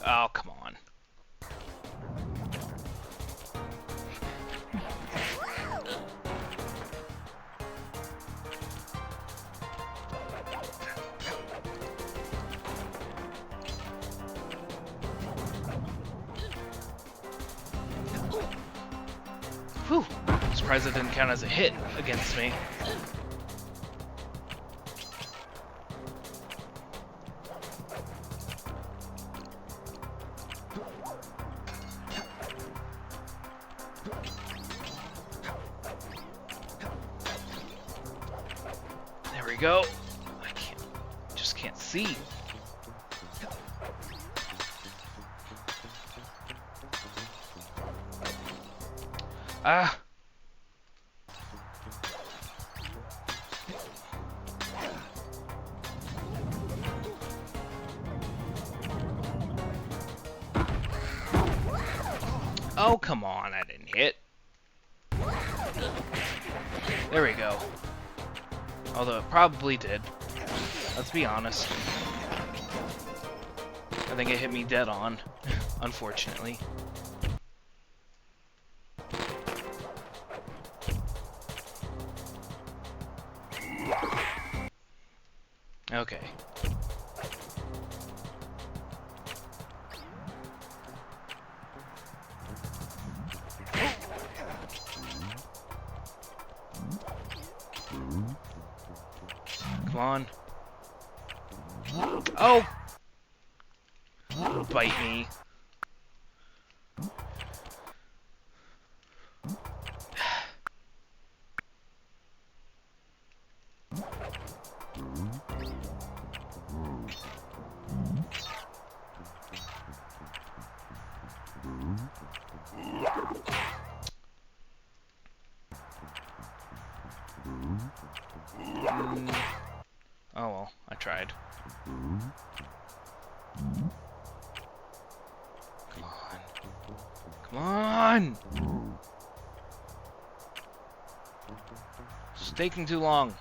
Oh, come on. Whew. Surprised it didn't count as a hit against me. There we go. I just can't see. Ah. Oh, come on, I didn't hit. There we go. Although it probably did. Let's be honest. I think it hit me dead on, unfortunately. Okay. Come on. Oh! Bite me. Oh well, I tried. Come on. Come on! It's taking too long.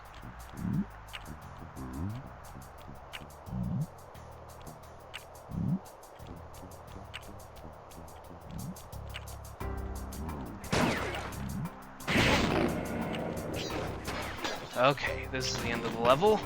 Okay, this is the end of the level.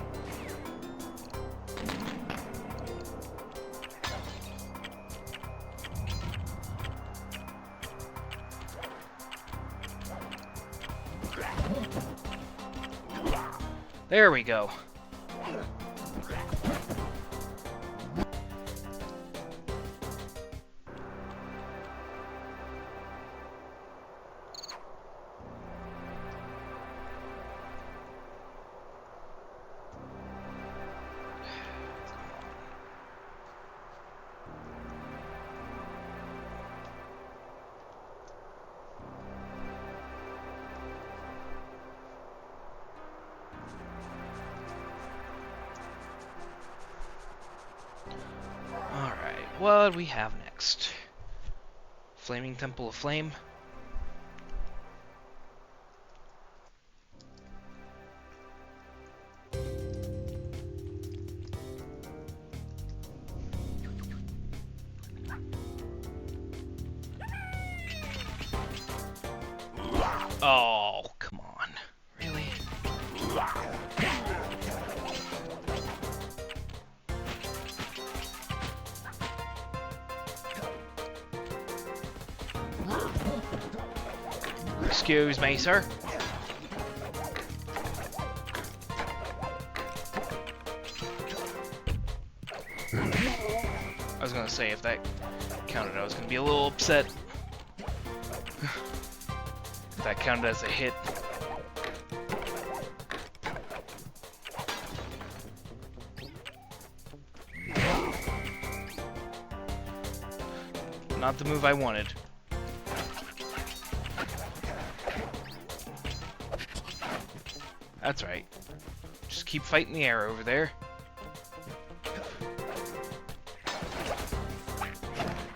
There we go. What do we have next? Flaming Temple of Flame. Oh, come on. Really? Excuse me, sir. I was gonna say, if that counted, I was gonna be a little upset. If that counted as a hit. Not the move I wanted. That's right. Just keep fighting the air over there.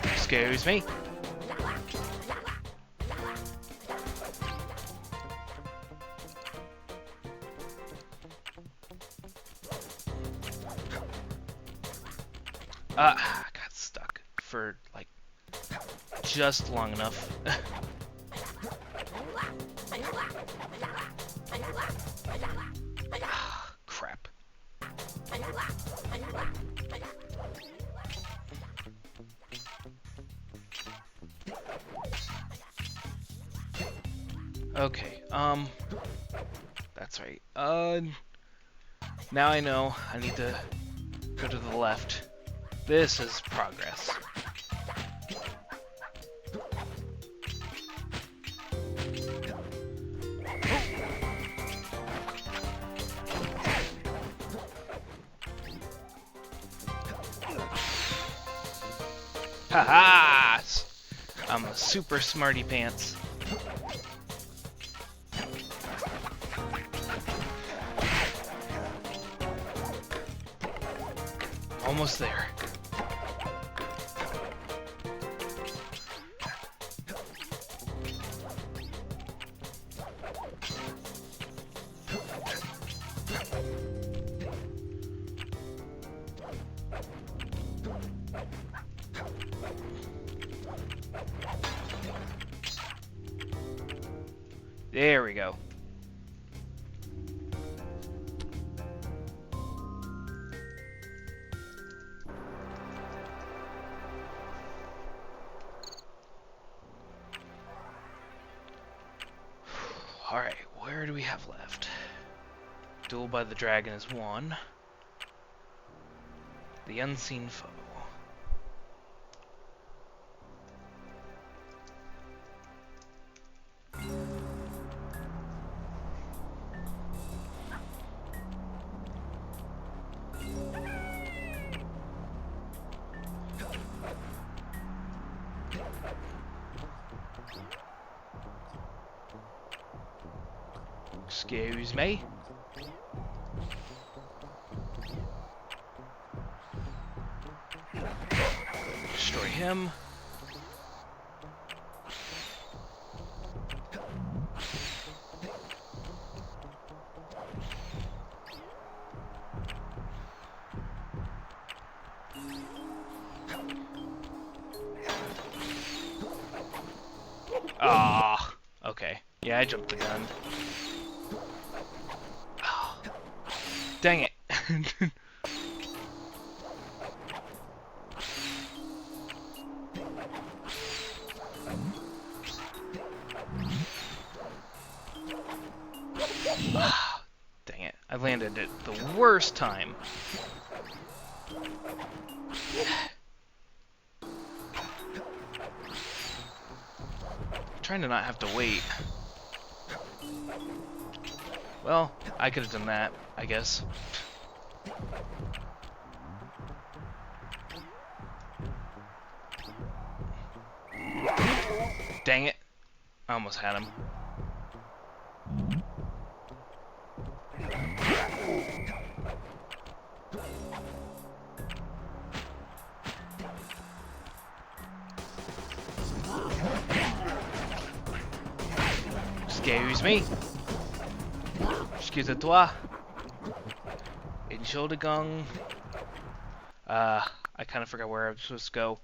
Excuse me. I got stuck for, like, just long enough. Crap. Okay, that's right. Now I know I need to go to the left. This is progress. Ha-ha! I'm a super smarty pants. Almost there. There we go. Alright, where do we have left? Duel by the Dragon is one. The Unseen Foe. Excuse me. Destroy him. Ah, okay. Yeah, I jumped the gun. Dang it. Dang it. I landed at the worst time. Trying to not have to wait. Well, I could have done that, I guess. Dang it. I almost had him. Excuse me. Excuse-toi. Entschuldigung. I kind of forgot where I was supposed to go.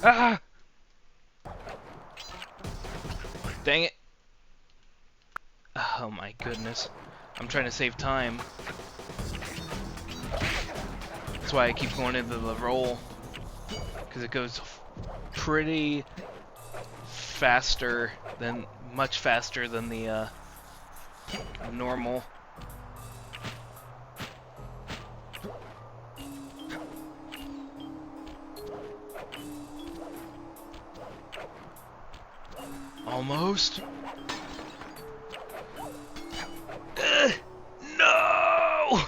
Ah! Dang it. Oh my goodness. I'm trying to save time. That's why I keep going into the roll. Because it goes pretty faster than, much faster than the normal. Almost. No!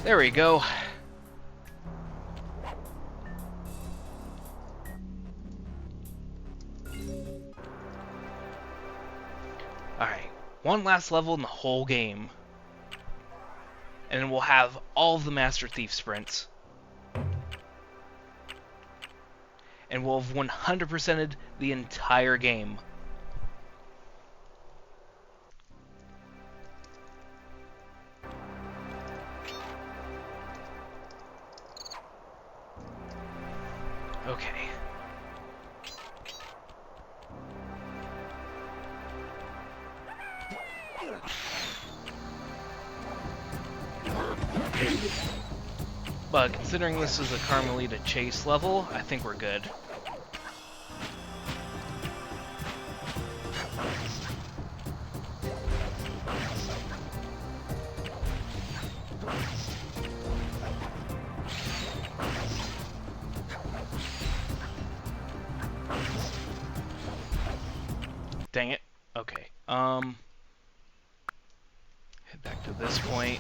There we go. Alright, one last level in the whole game. And then we'll have all of the Master Thief sprints. And we'll have 100%ed the entire game. Okay. But considering this is a Carmelita chase level, I think we're good. Dang it. Okay. Head back to this point.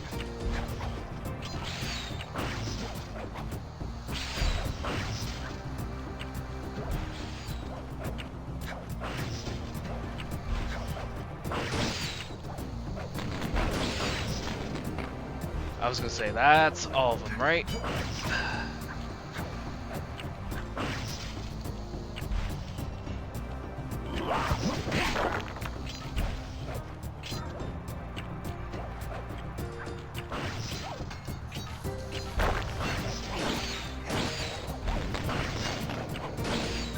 I was gonna say, that's all of them, right?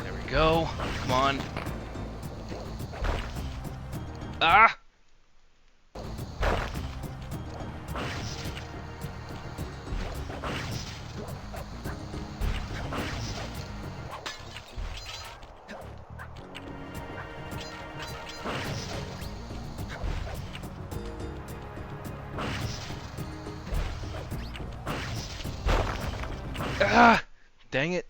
There we go. Come on. Ah! Ah! Dang it.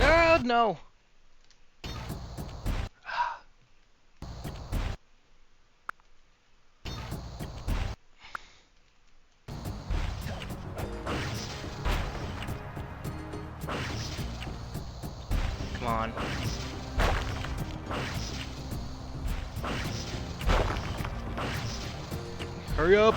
Oh, no. Come on. Hurry up.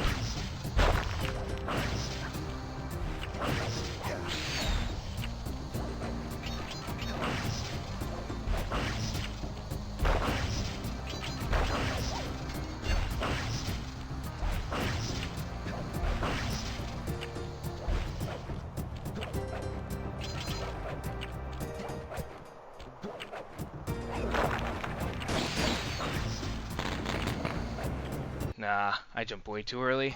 Nah, I jumped way too early.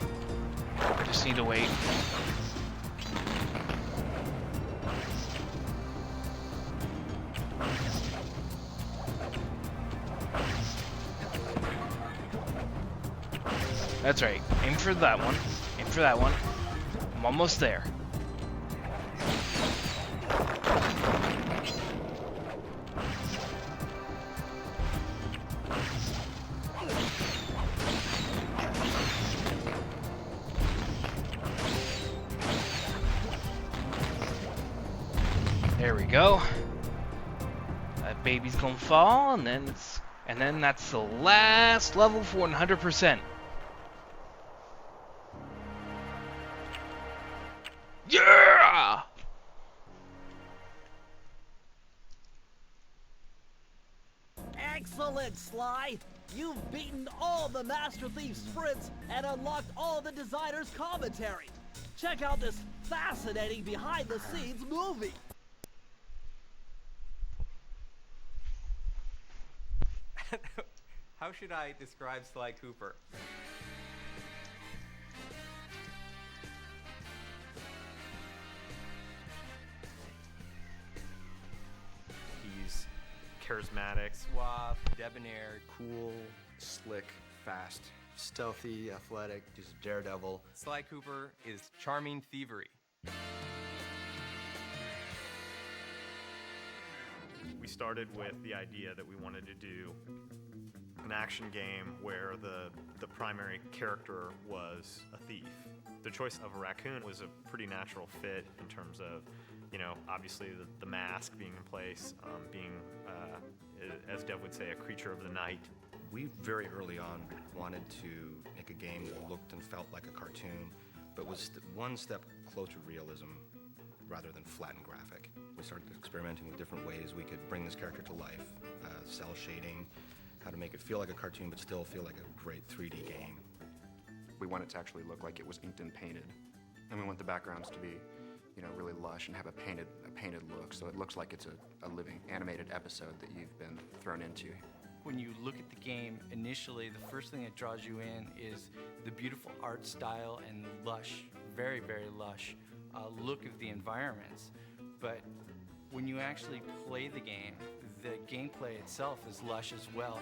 I just need to wait. That's right. Aim for that one. Aim for that one. I'm almost there. There we go. That baby's gonna fall, and then that's the last level for 100%. Yeah! Excellent, Sly! You've beaten all the Master Thief sprints and unlocked all the designer's commentary. Check out this fascinating behind-the-scenes movie. How should I describe Sly Cooper? He's charismatic, suave, debonair, cool. Slick, fast, stealthy, athletic, just a daredevil. Sly Cooper is charming thievery. started with the idea that we wanted to do an action game where the primary character was a thief. The choice of a raccoon was a pretty natural fit in terms of, you know, obviously the mask being in place, being, as Dev would say, a creature of the night. We very early on wanted to make a game that looked and felt like a cartoon, but was one step closer to realism rather than flat and graphic. We started experimenting with different ways we could bring this character to life, cell shading, how to make it feel like a cartoon but still feel like a great 3D game. We want it to actually look like it was inked and painted. And we want the backgrounds to be, you know, really lush and have a painted look, so it looks like it's a living animated episode that you've been thrown into. When you look at the game, initially, the first thing that draws you in is the beautiful art style and the lush, very, very lush look of the environments. But when you actually play the gameplay itself is lush as well.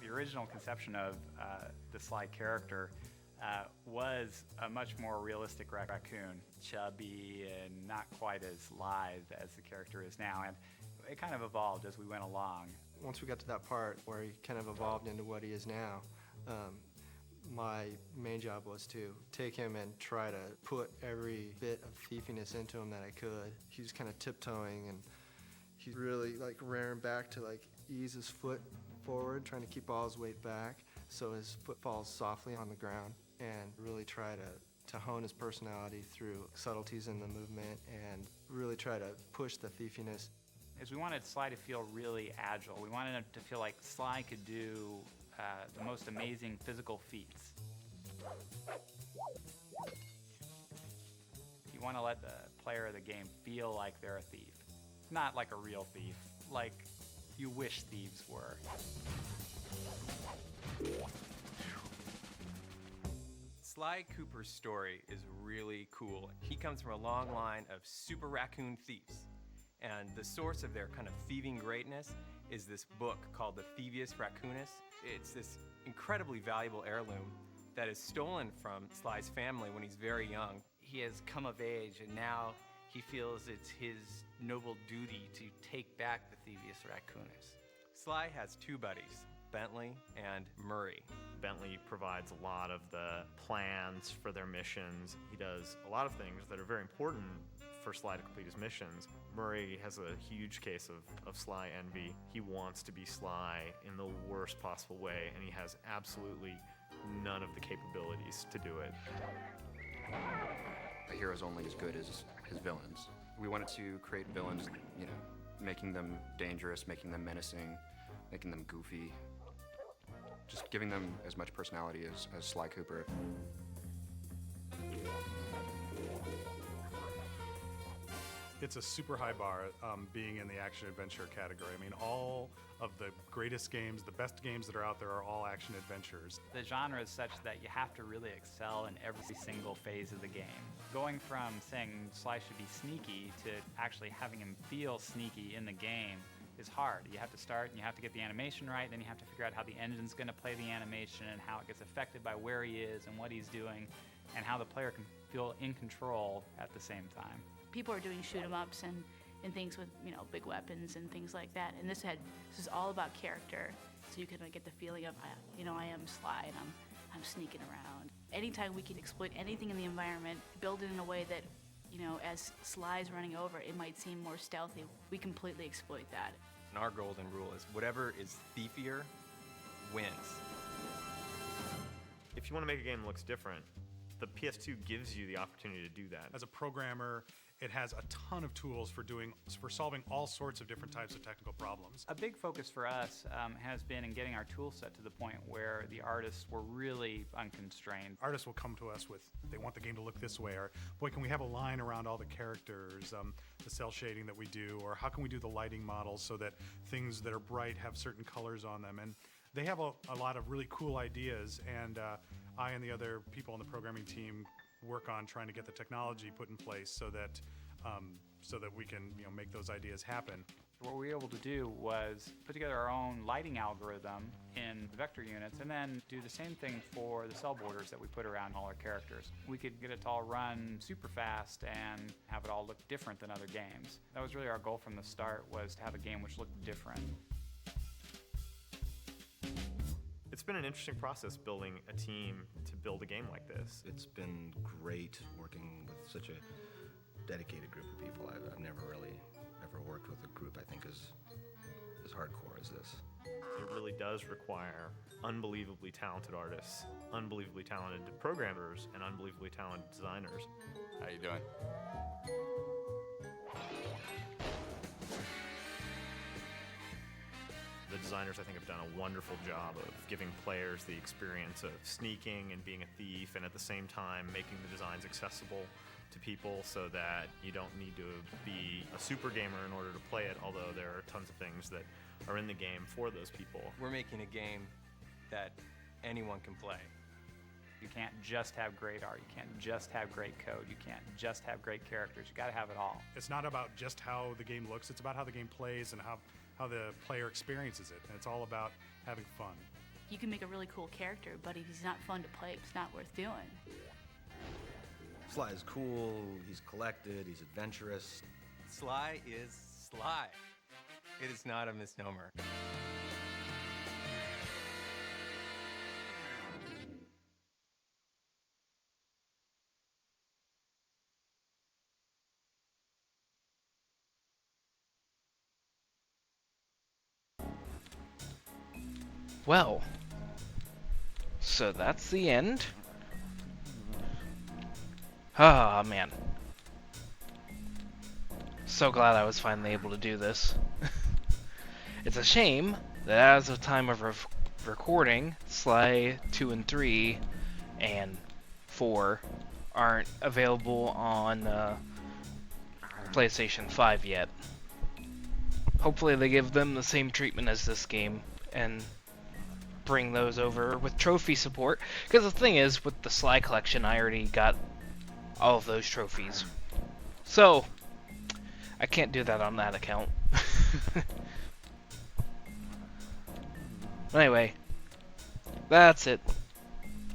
The original conception of the Sly character was a much more realistic raccoon, chubby and not quite as lithe as the character is now, and it kind of evolved as we went along. Once we got to that part where he kind of evolved into what he is now, my main job was to take him and try to put every bit of thiefiness into him that I could. He was kind of tiptoeing, and he's really like rearing back to like ease his foot forward, trying to keep all his weight back so his foot falls softly on the ground, and really try to hone his personality through subtleties in the movement and really try to push the thiefiness. Is we wanted Sly to feel really agile. We wanted him to feel like Sly could do the most amazing physical feats. You want to let the player of the game feel like they're a thief. Not like a real thief, like you wish thieves were. Sly Cooper's story is really cool. He comes from a long line of super raccoon thieves. And the source of their kind of thieving greatness is this book called the Thievius Raccoonus. It's this incredibly valuable heirloom that is stolen from Sly's family when he's very young. He has come of age, and now he feels it's his noble duty to take back the Thievius Raccoonus. Sly has two buddies, Bentley and Murray. Bentley provides a lot of the plans for their missions. He does a lot of things that are very important for Sly to complete his missions. Murray has a huge case of Sly envy. He wants to be Sly in the worst possible way, and he has absolutely none of the capabilities to do it. A hero's only as good as his villains. We wanted to create villains, you know, making them dangerous, making them menacing, making them goofy, just giving them as much personality as Sly Cooper. It's a super high bar being in the action-adventure category. I mean, all of the greatest games, the best games that are out there are all action-adventures. The genre is such that you have to really excel in every single phase of the game. Going from saying Sly should be sneaky to actually having him feel sneaky in the game is hard. You have to start and you have to get the animation right, then you have to figure out how the engine's going to play the animation and how it gets affected by where he is and what he's doing and how the player can feel in control at the same time. People are doing shoot 'em ups and things with, you know, big weapons and things like that. And this is all about character, so you can get the feeling of, you know, I am Sly and I'm sneaking around. Anytime we can exploit anything in the environment, build it in a way that, you know, as Sly's running over, it might seem more stealthy. We completely exploit that. And our golden rule is whatever is thiefier wins. If you want to make a game that looks different, the PS2 gives you the opportunity to do that. As a programmer, it has a ton of tools for solving all sorts of different types of technical problems. A big focus for us has been in getting our tool set to the point where the artists were really unconstrained. Artists will come to us with, they want the game to look this way, or boy, can we have a line around all the characters, the cell shading that we do, or how can we do the lighting models so that things that are bright have certain colors on them. And they have a lot of really cool ideas, and I and the other people on the programming team work on trying to get the technology put in place so that we can, you know, make those ideas happen. What we were able to do was put together our own lighting algorithm in the vector units and then do the same thing for the cell borders that we put around all our characters. We could get it to all run super fast and have it all look different than other games. That was really our goal from the start, was to have a game which looked different. It's been an interesting process building a team to build a game like this. It's been great working with such a dedicated group of people. I've never really ever worked with a group I think as hardcore as this. It really does require unbelievably talented artists, unbelievably talented programmers, and unbelievably talented designers. How you doing? The designers, I think, have done a wonderful job of giving players the experience of sneaking and being a thief, and at the same time making the designs accessible to people so that you don't need to be a super gamer in order to play it, although there are tons of things that are in the game for those people. We're making a game that anyone can play. You can't just have great art, you can't just have great code, you can't just have great characters, you gotta have it all. It's not about just how the game looks, it's about how the game plays and how the player experiences it. And it's all about having fun. You can make a really cool character, but if he's not fun to play, it's not worth doing. Sly is cool, he's collected, he's adventurous. Sly is Sly. It is not a misnomer. Well, so that's the end. Ah, man. So glad I was finally able to do this. It's a shame that as of time of recording, Sly 2 and 3 and 4 aren't available on PlayStation 5 yet. Hopefully they give them the same treatment as this game and bring those over with trophy support, because the thing is, with the Sly collection, I already got all of those trophies, so I can't do that on that account. Anyway, that's it.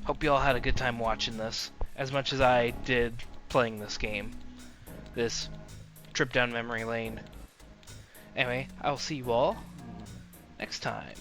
Hope you all had a good time watching this, as much as I did playing this game, this trip down memory lane. Anyway, I'll see you all next time.